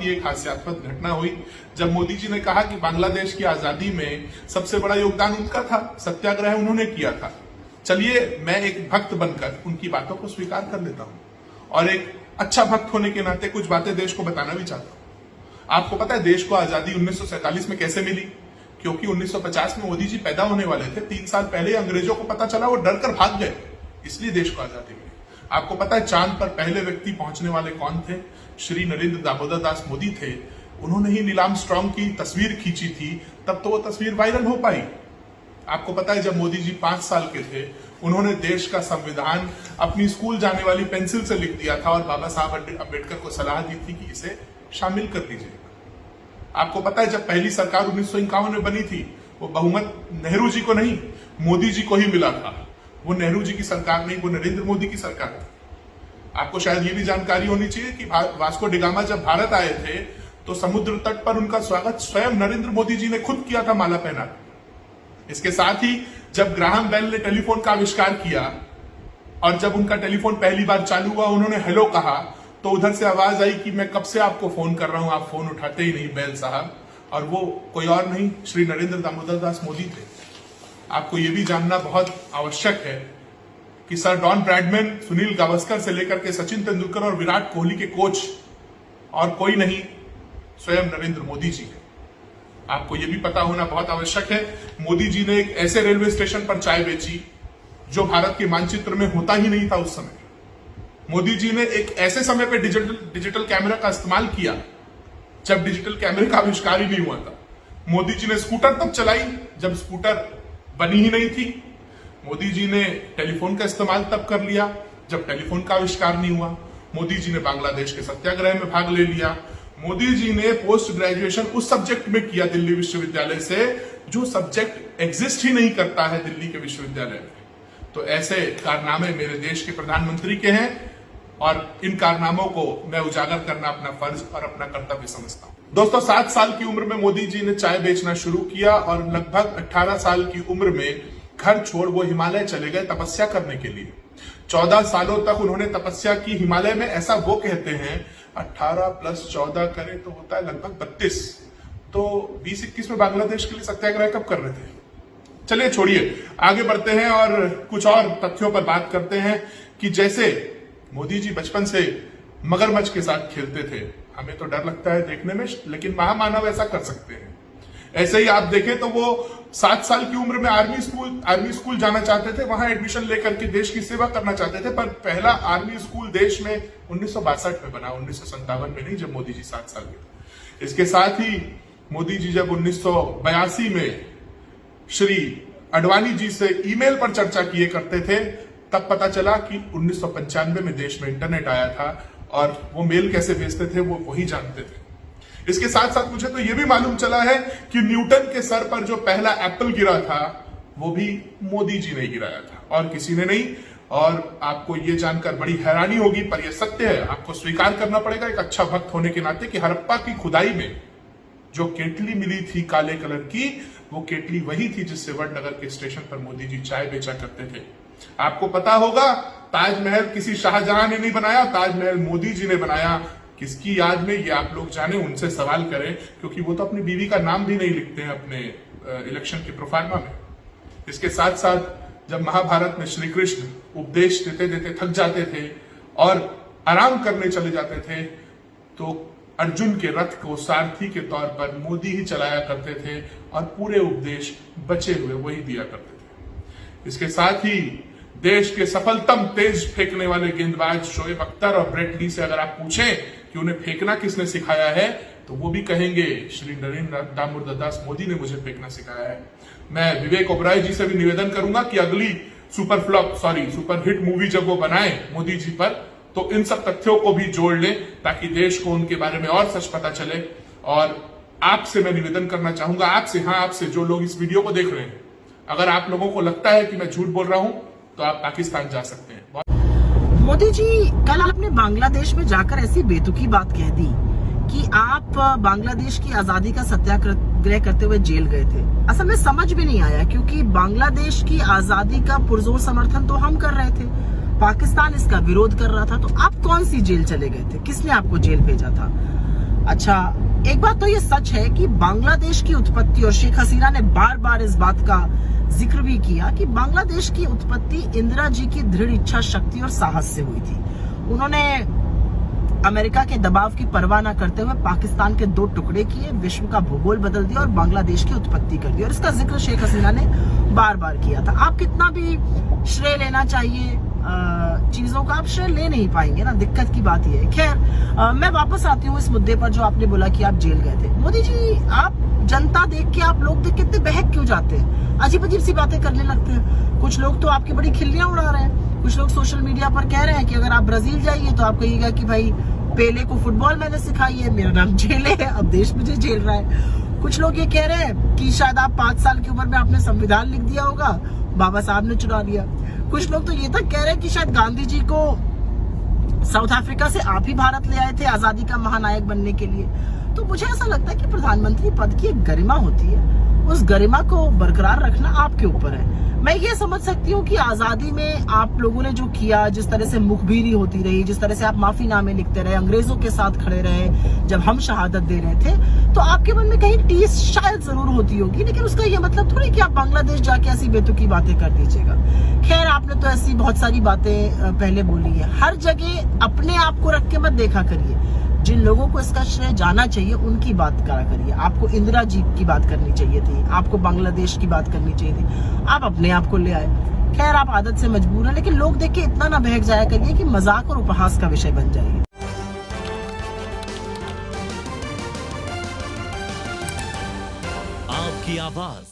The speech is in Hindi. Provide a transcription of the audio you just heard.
ही एक हास्यास्पद घटना हुई जब मोदी जी ने कहा कि बांग्लादेश की आजादी में सबसे बड़ा योगदान उनका था, सत्याग्रह उन्होंने किया था। चलिए मैं एक भक्त बनकर उनकी बातों को स्वीकार कर लेता हूं और एक अच्छा भक्त होने के नाते कुछ बातें देश को बताना भी चाहता हूं। आपको पता है देश को आजादी 1947 में कैसे मिली? क्योंकि 1950 में मोदी जी पैदा होने वाले थे। 3 साल पहले अंग्रेजों को पता चला, वो डर कर भाग गए, इसलिए देश को आजादी मिली। आपको पता है चांद पर पहले व्यक्ति पहुंचने वाले कौन थे? श्री नरेंद्र दामोदर दास मोदी थे। उन्होंने ही नील आर्मस्ट्रांग की तस्वीर खींची थी, तब तो वो तस्वीर वायरल हो पाई। आपको पता है जब मोदी जी 5 साल के थे, उन्होंने देश का संविधान अपनी स्कूल जाने वाली पेंसिल से लिख दिया था और बाबा साहब अम्बेडकर को सलाह दी थी कि इसे शामिल कर दीजिए। आपको पता है जब पहली सरकार 1951 में बनी थी, वो बहुमत नेहरू जी को नहीं, मोदी जी को ही मिला था। वो नेहरू जी की सरकार नहीं, वो नरेंद्र मोदी की सरकार थी। आपको शायद ये भी जानकारी होनी चाहिए कि वास्को डी गामा जब भारत आए थे तो समुद्र तट पर उनका स्वागत स्वयं नरेंद्र मोदी जी ने खुद किया था, माला पहना। इसके साथ ही जब ग्राहम बेल ने टेलीफोन का आविष्कार किया और जब उनका टेलीफोन पहली बार चालू हुआ, उन्होंने हेलो कहा, तो उधर से आवाज आई कि मैं कब से आपको फोन कर रहा हूं, आप फोन उठाते ही नहीं बेल साहब। और वो कोई और नहीं, श्री नरेंद्र दामोदर दास मोदी थे। आपको ये भी जानना बहुत आवश्यक है कि sir Don Bradman, Sunil Gavaskar से लेकर के सचिन तेंदुलकर और विराट कोहली के कोच और कोई नहीं, स्वयं नरेंद्र मोदी जी है। आपको यह भी पता होना बहुत आवश्यक है, मोदी जी ने एक ऐसे रेलवे स्टेशन पर चाय बेची जो भारत के मानचित्र में होता ही नहीं था उस समय। मोदी जी ने एक ऐसे समय पे डिजिटल कैमरा का इस्तेमाल किया जब डिजिटल कैमरे का आविष्कार ही नहीं हुआ था। मोदी जी ने स्कूटर तब चलाई जब स्कूटर बनी ही नहीं थी। मोदी जी ने टेलीफोन का इस्तेमाल तब कर लिया जब टेलीफोन का आविष्कार नहीं हुआ। मोदी जी ने बांग्लादेश के सत्याग्रह में भाग ले लिया। मोदी जी ने पोस्ट ग्रेजुएशन उस सब्जेक्ट में किया दिल्ली विश्वविद्यालय से जो सब्जेक्ट एग्जिस्ट ही नहीं करता है दिल्ली के विश्वविद्यालय में। तो ऐसे कारनामे मेरे देश के प्रधानमंत्री के हैं और इन कारनामों को मैं उजागर करना अपना फर्ज और अपना कर्तव्य समझता हूं। दोस्तों 7 साल की उम्र में मोदी जी ने चाय बेचना शुरू किया और लगभग 18 साल की उम्र में घर छोड़ वो हिमालय चले गए तपस्या करने के लिए। 14 सालों तक उन्होंने तपस्या की हिमालय में। ऐसा वो कहते हैं 18 + 14 करें तो होता है लगभग 32। तो 20-21 में बांग्लादेश के लिए सत्याग्रह कब कर रहे थे? चलिए छोड़िए, आगे बढ़ते हैं और कुछ और तथ्यों पर बात करते हैं कि जैसे मोदी जी बचपन से मगरमच्छ के साथ खेलते थे। हमें तो डर लगता है देखने में, लेकिन महामानव ऐसा कर सकते हैं। ऐसे ही आप देखें तो वो 7 साल की उम्र में आर्मी स्कूल जाना चाहते थे, वहां एडमिशन लेकर के देश की सेवा करना चाहते थे। पर पहला आर्मी स्कूल देश में 1962 में बना, 1957 में नहीं, जब मोदी जी 7 साल के। इसके साथ ही मोदी जी जब 1982 में श्री अडवाणी जी से ईमेल पर चर्चा किए करते थे, तब पता चला कि 1995 में देश में इंटरनेट आया था और वो मेल कैसे भेजते थे वो वही जानते थे। इसके साथ साथ मुझे तो ये भी मालूम चला है कि न्यूटन के सर पर जो पहला एप्पल गिरा था वो भी मोदी जी ने गिराया था और किसी ने नहीं। और आपको ये जानकर बड़ी हैरानी होगी, पर यह सत्य है, आपको स्वीकार करना पड़ेगा एक अच्छा भक्त होने के नाते, कि हड़प्पा की खुदाई में जो केटली मिली थी काले कलर की, वो केटली वही थी जिससे वडनगर के स्टेशन पर मोदी जी चाय बेचा करते थे। आपको पता होगा ताजमहल किसी शाहजहां ने नहीं बनाया, ताजमहल मोदी जी ने बनाया। किसकी याद में, ये आप लोग जाने, उनसे सवाल करें, क्योंकि वो तो अपनी बीवी का नाम भी नहीं लिखते हैं अपने इलेक्शन के प्रोफार्मा में। इसके साथ साथ जब महाभारत में श्री कृष्ण उपदेश देते देते थक जाते थे और आराम करने चले जाते थे, तो अर्जुन के रथ को सारथी के तौर पर मोदी ही चलाया करते थे और पूरे उपदेश बचे हुए वही दिया करते थे। इसके साथ ही देश के सफलतम तेज फेंकने वाले गेंदबाज शोएब अख्तर और ब्रेट ली से अगर आप पूछें कि उन्हें फेंकना किसने सिखाया है, तो वो भी कहेंगे श्री नरेंद्र दामोदर दास मोदी ने मुझे फेंकना सिखाया है। मैं विवेक ओबराय जी से भी निवेदन करूंगा कि अगली सुपर हिट मूवी जब वो बनाए मोदी जी पर, तो इन सब तथ्यों को भी जोड़ लें ताकि देश को उनके बारे में और सच पता चले। और आपसे मैं निवेदन करना चाहूंगा, आपसे जो लोग इस वीडियो को देख रहे हैं, अगर आप लोगों को लगता है कि मैं झूठ बोल रहा हूं तो आप पाकिस्तान जा सकते हैं। मोदी जी, कल आपने बांग्लादेश में जाकर ऐसी बेतुकी बात कह दी कि आप बांग्लादेश की आजादी का सत्याग्रह करते हुए जेल गए थे। असल में समझ भी नहीं आया, क्योंकि बांग्लादेश की आजादी का पुरजोर समर्थन तो हम कर रहे थे, पाकिस्तान इसका विरोध कर रहा था। तो आप कौन सी जेल चले गए थे? किसने आपको जेल भेजा था? अच्छा, एक बात तो ये सच है कि बांग्लादेश की उत्पत्ति, और शेख हसीना ने बार बार इस बात का जिक्र भी किया कि बांग्लादेश की उत्पत्ति इंदिरा जी की दृढ़ इच्छा शक्ति और साहस से हुई थी। उन्होंने अमेरिका के दबाव की परवाह न करते हुए पाकिस्तान के 2 टुकड़े किए, विश्व का भूगोल बदल दिया और बांग्लादेश की उत्पत्ति कर दी, और इसका जिक्र शेख हसीना ने बार बार किया था। आप कितना भी श्रेय लेना चाहिए चीजों का, आप श्रेय ले नहीं पाएंगे ना, दिक्कत की बात यह है। खैर, मैं वापस आती हूँ इस मुद्दे पर जो आपने बोला कि आप जेल गए थे। मोदी जी, आप जनता देख के, आप लोग देख के इतने बहक क्यों जाते हैं? अजीब अजीब सी बातें करने लगते हैं। कुछ लोग तो आपकी बड़ी खिल्लियां उड़ा रहे हैं, कुछ लोग सोशल मीडिया पर कह रहे हैं कि अगर आप ब्राजील जाइए तो आप कहिएगा कि भाई पेले को फुटबॉल मैंने सिखाई है, मेरा नाम जेले है, अब देश मुझे झेल रहा है। कुछ लोग ये कह रहे हैं कि शायद आप 5 साल की उम्र में आपने संविधान लिख दिया होगा, बाबा साहब ने चुरा लिया। कुछ लोग तो ये तक कह रहे हैं कि शायद गांधी जी को साउथ अफ्रीका से आप ही भारत ले आए थे आजादी का महानायक बनने के लिए। तो मुझे ऐसा लगता है कि प्रधानमंत्री पद की एक गरिमा होती है, उस गरिमा को बरकरार रखना आपके ऊपर है। मैं ये समझ सकती हूँ कि आजादी में आप लोगों ने जो किया, जिस तरह से मुखबिरी होती रही, जिस तरह से आप माफीनामे लिखते रहे, अंग्रेजों के साथ खड़े रहे जब हम शहादत दे रहे थे, तो आपके मन में कहीं टीस शायद जरूर होती होगी, लेकिन उसका ये मतलब थोड़ी कि आप बांग्लादेश जाके ऐसी बेतुकी बातें कर दीजिएगा। खैर, आपने तो ऐसी बहुत सारी बातें पहले बोली है। हर जगह अपने आप को रख के मत देखा करिए, जिन लोगों को इसका श्रेय जाना चाहिए उनकी बात करा करिए। आपको इंदिरा जी की बात करनी चाहिए थी, आपको बांग्लादेश की बात करनी चाहिए थी, आप अपने आप को ले आए। खैर, आप आदत से मजबूर हैं, लेकिन लोग देख के इतना ना बहक जाया करिए कि मजाक और उपहास का विषय बन जाइए। आपकी आवाज